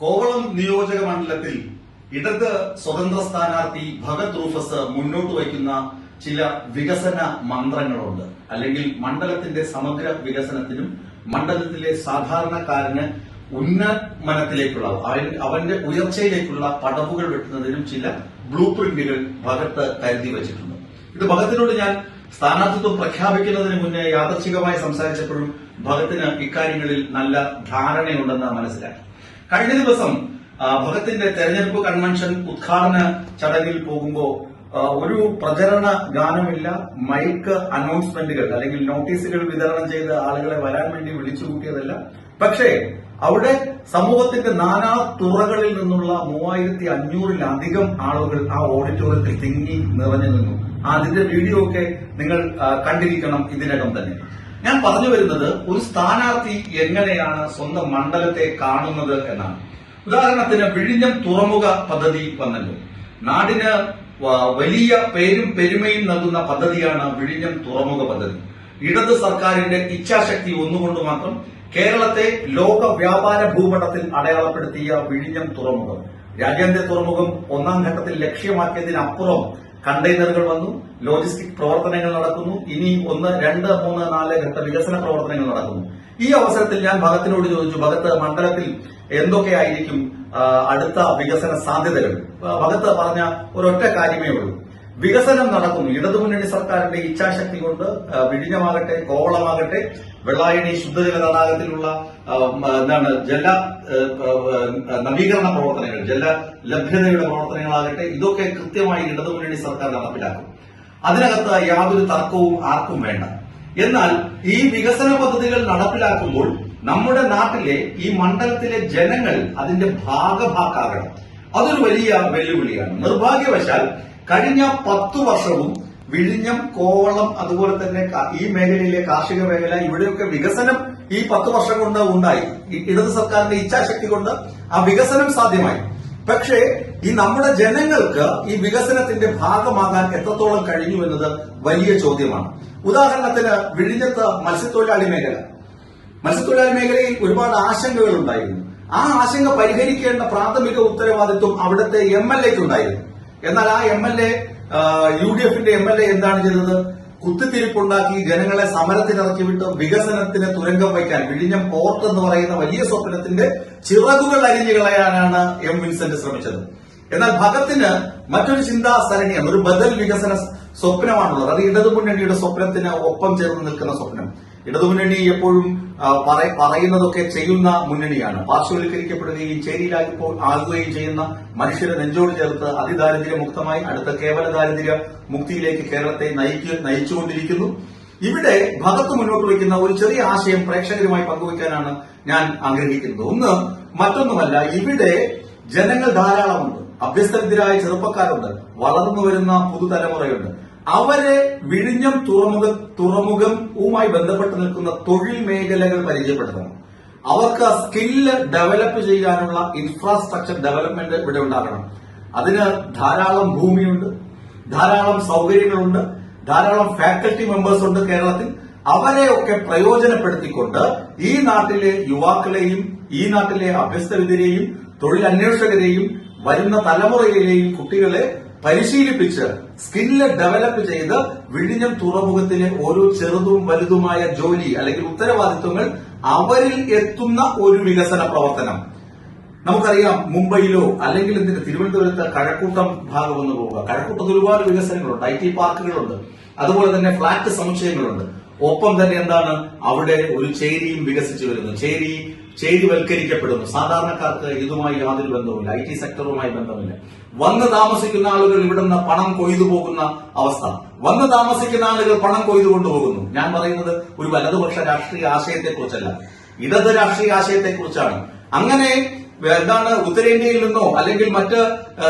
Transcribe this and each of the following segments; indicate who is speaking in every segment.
Speaker 1: കോവളം നിയോജക മണ്ഡലത്തിൽ ഇടത് സ്വതന്ത്ര സ്ഥാനാർത്ഥി ഭഗത് റൂഫസ് മുന്നോട്ട് വയ്ക്കുന്ന ചില വികസന മന്ത്രങ്ങളുണ്ട്. അല്ലെങ്കിൽ മണ്ഡലത്തിന്റെ സമഗ്ര വികസനത്തിനും മണ്ഡലത്തിലെ സാധാരണക്കാരന് ഉന്നമനത്തിലേക്കുള്ള അവന്റെ ഉയർച്ചയിലേക്കുള്ള പടവുകൾ വെട്ടുന്നതിനും ചില ബ്ലൂ പ്രിന്റുകൾ ഭഗത്ത് കരുതി വച്ചിട്ടുണ്ട്. ഇത് ഭഗത്തിനോട് ഞാൻ സ്ഥാനാർത്ഥിത്വം പ്രഖ്യാപിക്കുന്നതിന് മുന്നേ യാദർച്ഛികമായി സംസാരിച്ചപ്പോഴും ഭഗത്തിന് ഇക്കാര്യങ്ങളിൽ നല്ല ധാരണയുണ്ടെന്ന് മനസ്സിലാക്കി. കഴിഞ്ഞ ദിവസം ഭഗത്തിന്റെ തെരഞ്ഞെടുപ്പ് കൺവെൻഷൻ ഉദ്ഘാടന ചടങ്ങിൽ പോകുമ്പോൾ ഒരു പ്രചരണ ഗാനമില്ല, മൈക്ക് അനൗൺസ്മെന്റുകൾ അല്ലെങ്കിൽ നോട്ടീസുകൾ വിതരണം ചെയ്ത് ആളുകളെ വരാൻ വേണ്ടി വിളിച്ചുകൂട്ടിയതല്ല. പക്ഷേ അവിടെ സമൂഹത്തിന്റെ നാനാ തുറകളിൽ നിന്നുള്ള 3500-ലധികം ആളുകൾ ആ ഓഡിറ്റോറിയത്തിൽ തിങ്ങി നിറഞ്ഞു നിന്നു. അതിന്റെ വീഡിയോ ഒക്കെ നിങ്ങൾ കണ്ടിരിക്കണം ഇതിനകം തന്നെ. ഞാൻ പറഞ്ഞു വരുന്നത് ഒരു സ്ഥാനാർത്ഥി എങ്ങനെയാണ് സ്വന്തം മണ്ഡലത്തെ കാണുന്നത് എന്നാണ്. ഉദാഹരണത്തിന് വിഴിഞ്ഞം തുറമുഖ പദ്ധതി വന്നല്ലോ. നാടിന് വലിയ പേരും പെരുമയും നൽകുന്ന പദ്ധതിയാണ് വിഴിഞ്ഞം തുറമുഖ പദ്ധതി. ഇടത് സർക്കാരിന്റെ ഇച്ഛാശക്തി ഒന്നുകൊണ്ട് മാത്രം കേരളത്തെ ലോക വ്യാപാര ഭൂപടത്തിൽ അടയാളപ്പെടുത്തിയ വിഴിഞ്ഞം തുറമുഖം, രാജ്യാന്തര തുറമുഖം ഒന്നാം ഘട്ടത്തിൽ ലക്ഷ്യമാക്കിയതിനപ്പുറം കണ്ടെയ്നറുകൾ വന്നു, ലോജിസ്റ്റിക് പ്രവർത്തനങ്ങൾ നടക്കുന്നു, ഇനി 1, 2, 3, 4 ഘട്ട വികസന പ്രവർത്തനങ്ങൾ നടക്കുന്നു. ഈ അവസരത്തിൽ ഞാൻ ഭഗത്തിനോട് ചോദിച്ചു, ഭഗത്ത് മണ്ഡലത്തിൽ എന്തൊക്കെയായിരിക്കും അടുത്ത വികസന സാധ്യതകൾ? ഭഗത്ത് പറഞ്ഞ ഒരൊറ്റ കാര്യമേ ഉള്ളൂ, വികസനം നടക്കുന്നു. ഇടതുമുന്നണി സർക്കാരിന്റെ ഇച്ഛാശക്തി കൊണ്ട് വിഴിഞ്ഞമാകട്ടെ, കോവളമാകട്ടെ, വെള്ളായണി ശുദ്ധജല തടാകത്തിലുള്ള ജല നവീകരണ പ്രവർത്തനങ്ങൾ, ജല ലഭ്യതയുടെ പ്രവർത്തനങ്ങളാകട്ടെ, ഇതൊക്കെ കൃത്യമായി ഇടതുമുന്നണി സർക്കാർ നടപ്പിലാക്കും. അതിനകത്ത് യാതൊരു തർക്കവും ആർക്കും വേണ്ട. എന്നാൽ ഈ വികസന പദ്ധതികൾ നടപ്പിലാക്കുമ്പോൾ നമ്മുടെ നാട്ടിലെ ഈ മണ്ഡലത്തിലെ ജനങ്ങൾ അതിന്റെ ഭാഗഭാക്കാകണം. അതൊരു വലിയ വെല്ലുവിളിയാണ്. നിർഭാഗ്യവശാൽ കഴിഞ്ഞ 10 വർഷവും വിഴിഞ്ഞം, കോവളം, അതുപോലെ തന്നെ ഈ മേഖലയിലെ കാർഷിക മേഖല, ഇവിടെയൊക്കെ വികസനം ഈ 10 വർഷം കൊണ്ട് ഉണ്ടായി. ഇടത് സർക്കാരിന്റെ ഇച്ഛാശക്തി കൊണ്ട് ആ വികസനം സാധ്യമായി. പക്ഷേ ഈ നമ്മുടെ ജനങ്ങൾക്ക് ഈ വികസനത്തിന്റെ ഭാഗമാകാൻ എത്രത്തോളം കഴിഞ്ഞു എന്നത് വലിയ ചോദ്യമാണ്. ഉദാഹരണത്തിന് വിഴിഞ്ഞത്ത് മത്സ്യത്തൊഴിലാളി മേഖലയിൽ ഒരുപാട് ആശങ്കകൾ ഉണ്ടായിരുന്നു. ആ ആശങ്ക പരിഹരിക്കേണ്ട പ്രാഥമിക ഉത്തരവാദിത്വം അവിടുത്തെ MLAക്ക് ഉണ്ടായിരുന്നു. എന്നാൽ ആ MLA, UDFന്റെ MLA എന്താണ് ചെയ്തത്? കുത്തിത്തിരിപ്പുണ്ടാക്കി ജനങ്ങളെ സമരത്തിനിറക്കിവിട്ട് വികസനത്തിന് തുരങ്കം വയ്ക്കാൻ, വിഴിഞ്ഞം പോർട്ട് എന്ന് പറയുന്ന വലിയ സ്വപ്നത്തിന്റെ ചിറകുകൾ അരിഞ്ഞു കളയാനാണ് M. വിൻസെന്റ് ശ്രമിച്ചത്. എന്നാൽ ഭഗത്തിന് മറ്റൊരു ചിന്താസരണിയാണ്, ഒരു ബദൽ വികസന സ്വപ്നമാണുള്ളത്. അത് ഇടതുമുന്നണിയുടെ സ്വപ്നത്തിന് ഒപ്പം ചേർന്ന് നിൽക്കുന്ന സ്വപ്നം. ഇടതുമുന്നണി എപ്പോഴും പറയുന്നതൊക്കെ ചെയ്യുന്ന മുന്നണിയാണ്. പാർശ്വവൽക്കരിക്കപ്പെടുകയും ചേരിയിലാകുകയും ചെയ്യുന്ന മനുഷ്യരെ നെഞ്ചോട് ചേർത്ത് അതിദാരിദ്ര്യ മുക്തമായി അടുത്ത കേവല ദാരിദ്ര്യ മുക്തിയിലേക്ക് കേരളത്തെ നയിച്ചുകൊണ്ടിരിക്കുന്നു. ഇവിടെ ഭഗത്ത് മുന്നോട്ട് വയ്ക്കുന്ന ഒരു ചെറിയ ആശയം പ്രേക്ഷകരുമായി പങ്കുവയ്ക്കാനാണ് ഞാൻ ആഗ്രഹിക്കുന്നത്. മറ്റൊന്നുമല്ല, ഇവിടെ ജനങ്ങൾ ധാരാളമുണ്ട്, അഭ്യസ്തവിദ്യരായ ചെറുപ്പക്കാരുണ്ട്, വളർന്നു വരുന്ന പുതുതലമുറയുണ്ട്. അവരെ വിഴിഞ്ഞം തുറമുഖവുമായി ബന്ധപ്പെട്ട് നിൽക്കുന്ന തൊഴിൽ മേഖലകൾ പരിചയപ്പെടുത്തണം. അവർക്ക് സ്കില്ല് ഡെവലപ്പ് ചെയ്യാനുള്ള ഇൻഫ്രാസ്ട്രക്ചർ ഡെവലപ്മെന്റ് ഇവിടെ ഉണ്ടാകണം. അതിന് ധാരാളം ഭൂമിയുണ്ട്, ധാരാളം സൗകര്യങ്ങളുണ്ട്, ധാരാളം ഫാക്കൽറ്റി മെമ്പേഴ്സ് ഉണ്ട് കേരളത്തിൽ. അവരെയൊക്കെ പ്രയോജനപ്പെടുത്തിക്കൊണ്ട് ഈ നാട്ടിലെ യുവാക്കളെയും ഈ നാട്ടിലെ അഭ്യസ്തവിദ്യരെയും തൊഴിലന്വേഷകരെയും വരുന്ന തലമുറയിലെയും കുട്ടികളെ പരിശീലിപ്പിച്ച് സ്കില്ല് ഡെവലപ്പ് ചെയ്ത് വിഴിഞ്ഞം തുറമുഖത്തിലെ ഓരോ ചെറുതും വലുതുമായ ജോലി അല്ലെങ്കിൽ ഉത്തരവാദിത്വങ്ങൾ അവരിൽ എത്തുന്ന ഒരു വികസന പ്രവർത്തനം. നമുക്കറിയാം, മുംബൈയിലോ അല്ലെങ്കിൽ തിരുവനന്തപുരത്ത് കഴക്കൂട്ടം ഭാഗം ഒന്ന് പോവുക. കഴക്കൂട്ടത്ത് ഒരുപാട് വികസനങ്ങളുണ്ട്, IT പാർക്കുകളുണ്ട്, അതുപോലെ തന്നെ ഫ്ളാറ്റ് സമുച്ചയങ്ങളുണ്ട്. ഒപ്പം തന്നെ എന്താണ്, അവിടെ ഒരു ചേരിയും വികസിച്ചു വരുന്നു, ചേരിവൽക്കരിക്കപ്പെടുന്നു. സാധാരണക്കാർക്ക് ഇതുമായി യാതൊരു ബന്ധവുമില്ല, IT സെക്ടറുമായി ബന്ധമില്ല. വന്ന് താമസിക്കുന്ന ആളുകൾ ഇവിടുന്ന് പണം കൊയ്തു പോകുന്ന അവസ്ഥ, വന്ന് താമസിക്കുന്ന ആളുകൾ പണം കൊയ്തു കൊണ്ടുപോകുന്നു. ഞാൻ പറയുന്നത് ഒരു വലതുപക്ഷ രാഷ്ട്രീയ ആശയത്തെക്കുറിച്ചല്ല, ഇടത് രാഷ്ട്രീയ ആശയത്തെക്കുറിച്ചാണ്. അങ്ങനെ ഉത്തരേന്ത്യയിൽ നിന്നോ അല്ലെങ്കിൽ മറ്റ്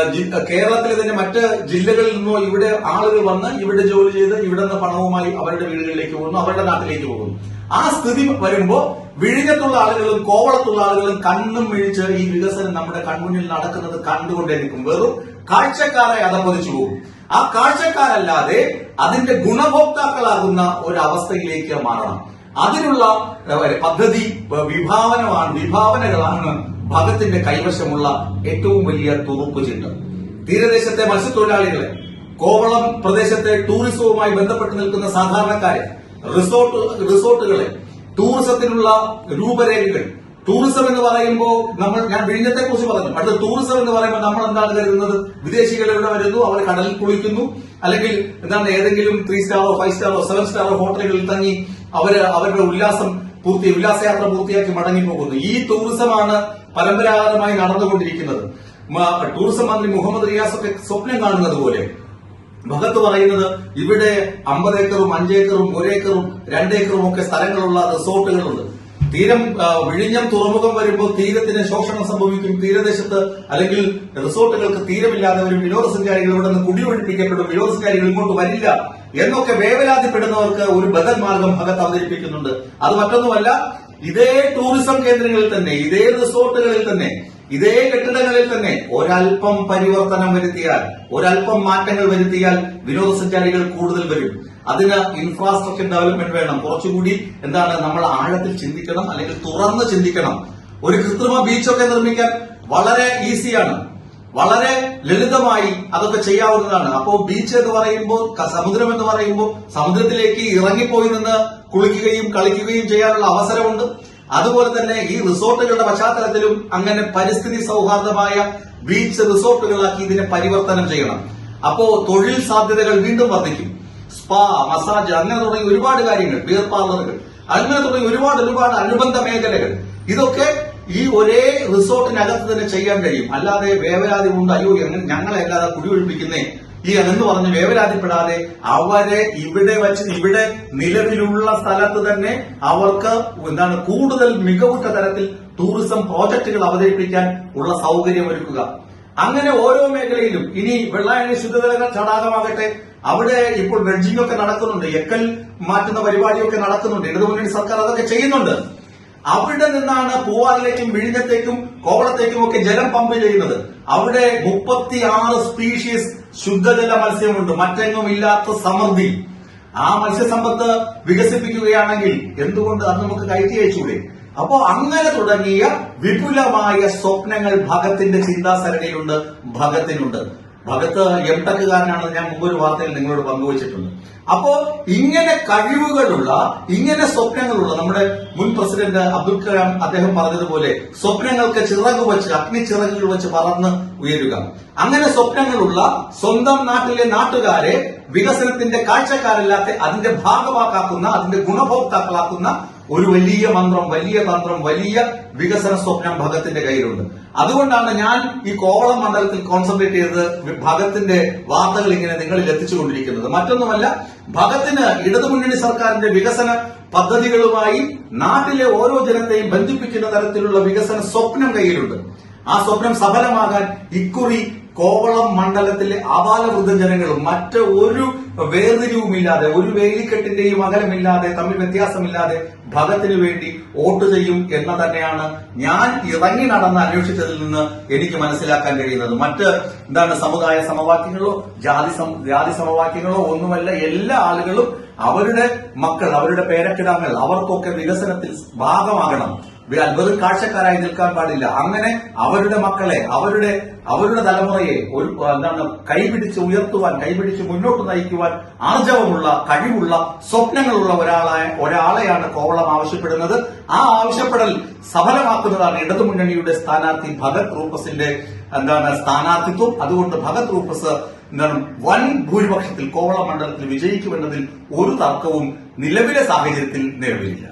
Speaker 1: കേരളത്തിലെ തന്നെ മറ്റ് ജില്ലകളിൽ നിന്നോ ഇവിടെ ആളുകൾ വന്ന് ഇവിടെ ജോലി ചെയ്ത് ഇവിടെ നിന്ന് പണവുമായി അവരുടെ വീടുകളിലേക്ക് പോകുന്നു, അവരുടെ നാട്ടിലേക്ക് പോകുന്നു. ആ സ്ഥിതി വരുമ്പോ വിഴിഞ്ഞത്തുള്ള ആളുകളും കോവളത്തുള്ള ആളുകളും കണ്ണും മിഴിച്ച് ഈ വികസനം നമ്മുടെ കൺമുന്നിൽ നടക്കുന്നത് കണ്ടുകൊണ്ടേയിരിക്കും. വെറും കാഴ്ചക്കാരെ അതപ്പതിച്ചു പോകും. ആ കാഴ്ചക്കാരല്ലാതെ അതിന്റെ ഗുണഭോക്താക്കളാകുന്ന ഒരവസ്ഥയിലേക്ക് മാറണം. അതിനുള്ള പദ്ധതി വിഭാവനകളാണ് ഭഗത്തിന്റെ കൈവശമുള്ള ഏറ്റവും വലിയ തുറുപ്പ് ചീട്ട്. തീരദേശത്തെ മത്സ്യത്തൊഴിലാളികളെ, കോവളം പ്രദേശത്തെ ടൂറിസവുമായി ബന്ധപ്പെട്ട് നിൽക്കുന്ന സാധാരണക്കാരെ, റിസോർട്ടുകളെ, ടൂറിസത്തിനുള്ള രൂപരേഖകൾ. ടൂറിസം എന്ന് പറയുമ്പോൾ ഞാൻ വിഴിഞ്ഞത്തെ കുറിച്ച് പറഞ്ഞു. അടുത്ത ടൂറിസം എന്ന് പറയുമ്പോൾ നമ്മൾ എന്താണ് കരുതുന്നത്? വിദേശികൾ ഇവിടെ വരുന്നു, അവർ കടലിൽ കുളിക്കുന്നു, അല്ലെങ്കിൽ എന്താണ് ഏതെങ്കിലും 3 സ്റ്റാറോ 5 സ്റ്റാറോ 7 സ്റ്റാറോ ഹോട്ടലുകളിൽ തങ്ങി അവരുടെ ഉല്ലാസയാത്ര പൂർത്തിയാക്കി മടങ്ങിപ്പോകുന്നു. ഈ ടൂറിസമാണ് പരമ്പരാഗതമായി നടന്നുകൊണ്ടിരിക്കുന്നത്. ടൂറിസം മന്ത്രി മുഹമ്മദ് റിയാസ് ഒക്കെ സ്വപ്നം കാണുന്നത് പോലെ ഭഗത്ത് പറയുന്നത് ഇവിടെ 50 ഏക്കറും 5 ഏക്കറും 1 ഏക്കറും 2 ഏക്കറും ഒക്കെ സ്ഥലങ്ങളുള്ള റിസോർട്ടുകളുണ്ട്. വിഴിഞ്ഞം തുറമുഖം വരുമ്പോൾ തീരത്തിന് ശോഷണം സംഭവിക്കും. തീരദേശത്ത് അല്ലെങ്കിൽ റിസോർട്ടുകൾക്ക് തീരമില്ലാതെ വരും. വിനോദസഞ്ചാരികൾ ഇവിടെ നിന്ന് കുടിയൊഴിപ്പിക്കപ്പെടും. വിനോദസഞ്ചാരികൾ ഇങ്ങോട്ട് വരില്ല എന്നൊക്കെ വേവലാതിപ്പെടുന്നവർക്ക് ഒരു ബദൽ മാർഗം ഭഗത്ത് അവതരിപ്പിക്കുന്നുണ്ട്. അത് മറ്റൊന്നുമല്ല, ഇതേ ടൂറിസം കേന്ദ്രങ്ങളിൽ തന്നെ, ഇതേ റിസോർട്ടുകളിൽ തന്നെ, ഇതേ കെട്ടിടങ്ങളിൽ തന്നെ ഒരൽപ്പം പരിവർത്തനം വരുത്തിയാൽ, ഒരൽപ്പം മാറ്റങ്ങൾ വരുത്തിയാൽ വിനോദസഞ്ചാരികൾ കൂടുതൽ വരും. അതിന് ഇൻഫ്രാസ്ട്രക്ചർ ഡെവലപ്മെന്റ് വേണം. കുറച്ചുകൂടി നമ്മൾ ആഴത്തിൽ ചിന്തിക്കണം, അല്ലെങ്കിൽ തുറന്ന് ചിന്തിക്കണം. ഒരു കൃത്രിമ ബീച്ചൊക്കെ നിർമ്മിക്കാൻ വളരെ ഈസിയാണ്, വളരെ ലളിതമായി അതൊക്കെ ചെയ്യാവുന്നതാണ്. അപ്പോ ബീച്ച് എന്ന് പറയുമ്പോൾ, സമുദ്രം എന്ന് പറയുമ്പോൾ സമുദ്രത്തിലേക്ക് ഇറങ്ങിപ്പോയി നിന്ന് കുളിക്കുകയും കളിക്കുകയും ചെയ്യാനുള്ള അവസരമുണ്ട്. അതുപോലെ തന്നെ ഈ റിസോർട്ടുകളുടെ പശ്ചാത്തലത്തിലും അങ്ങനെ പരിസ്ഥിതി സൗഹാർദ്ദമായ ബീച്ച് റിസോർട്ടുകളാക്കി ഇതിനെ പരിവർത്തനം ചെയ്യണം. അപ്പോ തൊഴിൽ സാധ്യതകൾ വീണ്ടും വർദ്ധിക്കും. സ്പാ, മസാജ്, അങ്ങനെ തുടങ്ങി ഒരുപാട് കാര്യങ്ങൾ, ബിയർ പാർലറുകൾ, അങ്ങനെ തുടങ്ങി ഒരുപാട് അനുബന്ധ മേഖലകൾ, ഇതൊക്കെ ഈ ഒരേ റിസോർട്ടിനകത്ത് തന്നെ ചെയ്യാൻ കഴിയും. അല്ലാതെ വേവലാതി കൊണ്ട് അയ്യോ ഞങ്ങളെ അല്ലാതെ കുടിയൊഴിപ്പിക്കുന്നേ എന്ന് പറഞ്ഞ് വേവലാതിപ്പെടാതെ അവരെ ഇവിടെ നിലവിലുള്ള സ്ഥലത്ത് തന്നെ അവർക്ക് കൂടുതൽ മികവുറ്റ തരത്തിൽ ടൂറിസം പ്രോജക്ടുകൾ അവതരിപ്പിക്കാൻ ഉള്ള സൗകര്യം ഒരുക്കുക. അങ്ങനെ ഓരോ മേഖലയിലും. ഇനി വെള്ളായണി ശുദ്ധജല തടാകമാകട്ടെ, അവിടെ ഇപ്പോൾ ഡ്രഡ്ജിംഗ് ഒക്കെ നടക്കുന്നുണ്ട്, എക്കൽ മാറ്റുന്ന പരിപാടിയൊക്കെ നടക്കുന്നുണ്ട്. ഇടതുമുന്നണി സർക്കാർ അതൊക്കെ ചെയ്യുന്നുണ്ട്. അവിടെ നിന്നാണ് പൂവാറിലേക്കും വിഴിഞ്ഞത്തേക്കും കോവളത്തേക്കും ഒക്കെ ജലം പമ്പ് ചെയ്യുന്നത്. അവിടെ 36 സ്പീഷീസ് ശുദ്ധജല മത്സ്യമുണ്ട്, മറ്റെങ്ങും ഇല്ലാത്ത സമൃദ്ധി. ആ മത്സ്യസമ്പത്ത് വികസിപ്പിക്കുകയാണെങ്കിൽ എന്തുകൊണ്ട് അത് നമുക്ക് കയറ്റി അയച്ചൂടെ? അപ്പോ അങ്ങനെ തുടങ്ങിയ വിപുലമായ സ്വപ്നങ്ങൾ ഭഗത്തിന്റെ ചിന്താസരണിയിലുണ്ട്, ഭഗത്തിനുണ്ട്. ഭഗത്ത് എംടെക്കുകാരനാണെന്ന് ഞാൻ മുമ്പൊരു വാർത്തയിൽ നിങ്ങളോട് പങ്കുവച്ചിട്ടുണ്ട്. അപ്പോ ഇങ്ങനെ കഴിവുകളുള്ള, ഇങ്ങനെ സ്വപ്നങ്ങളുള്ള നമ്മുടെ മുൻ പ്രസിഡന്റ് അബ്ദുൽ കലാം അദ്ദേഹം പറഞ്ഞതുപോലെ സ്വപ്നങ്ങൾക്ക് ചിറക് വെച്ച്, അഗ്നിച്ചിറകുകൾ വെച്ച് പറന്ന് ഉയരുക. അങ്ങനെ സ്വപ്നങ്ങളുള്ള സ്വന്തം നാട്ടിലെ നാട്ടുകാരെ വികസനത്തിന്റെ കാഴ്ചക്കാരല്ലാത്ത അതിന്റെ ഭാഗമാക്കാക്കുന്ന, അതിന്റെ ഗുണഭോക്താക്കളാക്കുന്ന ഒരു വലിയ മന്ത്രം, വലിയ തന്ത്രം, വലിയ വികസന സ്വപ്നം ഭഗത്തിന്റെ കയ്യിലുണ്ട്. അതുകൊണ്ടാണ് ഞാൻ ഈ കോവളം മണ്ഡലത്തിൽ കോൺസെൻട്രേറ്റ് ചെയ്ത് ഭഗത്തിന്റെ വാർത്തകൾ ഇങ്ങനെ നിങ്ങളിൽ എത്തിച്ചുകൊണ്ടിരിക്കുന്നത്. മറ്റൊന്നുമല്ല, ഭഗത്തിന് ഇടതുമുന്നണി സർക്കാരിന്റെ വികസന പദ്ധതികളുമായി നാട്ടിലെ ഓരോ ജനത്തെയും ബന്ധിപ്പിക്കുന്ന തരത്തിലുള്ള വികസന സ്വപ്നം കയ്യിലുണ്ട്. ആ സ്വപ്നം സഫലമാകാൻ ഇക്കുറി കോവളം മണ്ഡലത്തിലെ ആബാലവൃദ്ധ ജനങ്ങളും മറ്റ് ഒരു വേർതിരിവുമില്ലാതെ, ഒരു വേലിക്കെട്ടിന്റെയും അകലമില്ലാതെ, തമ്മിൽ വ്യത്യാസമില്ലാതെ ഭഗത്തിന് വേണ്ടി വോട്ട് ചെയ്യും എന്ന് തന്നെയാണ് ഞാൻ ഇറങ്ങി നടന്ന് അന്വേഷിച്ചതിൽ നിന്ന് എനിക്ക് മനസ്സിലാക്കാൻ കഴിയുന്നത്. മറ്റ് സമുദായ സമവാക്യങ്ങളോ ജാതി സമവാക്യങ്ങളോ ഒന്നുമല്ല. എല്ലാ ആളുകളും അവരുടെ മക്കൾ, അവരുടെ പേരക്കിടാങ്ങൾ, അവർക്കൊക്കെ വികസനത്തിൽ ഭാഗമാകണം. വെറും കാഴ്ചക്കാരായി നിൽക്കാൻ പാടില്ല. അങ്ങനെ അവരുടെ മക്കളെ, അവരുടെ തലമുറയെ കൈപിടിച്ച് ഉയർത്തുവാൻ, കൈപിടിച്ച് മുന്നോട്ട് നയിക്കുവാൻ ആർജവമുള്ള, കഴിവുള്ള, സ്വപ്നങ്ങളുള്ള ഒരാളെയാണ് കോവളം ആവശ്യപ്പെടുന്നത്. ആ ആവശ്യപ്പെടൽ സഫലമാക്കുന്നതാണ് ഇടതുമുന്നണിയുടെ സ്ഥാനാർത്ഥി ഭഗത് റൂപ്പസിന്റെ സ്ഥാനാർത്ഥിത്വം. അതുകൊണ്ട് ഭഗത് റൂപ്പസ് വൻ ഭൂരിപക്ഷത്തിൽ കോവളം മണ്ഡലത്തിൽ വിജയിക്കുമെന്നതിൽ ഒരു തർക്കവും നിലവിലെ സാഹചര്യത്തിൽ നിലവിലില്ല.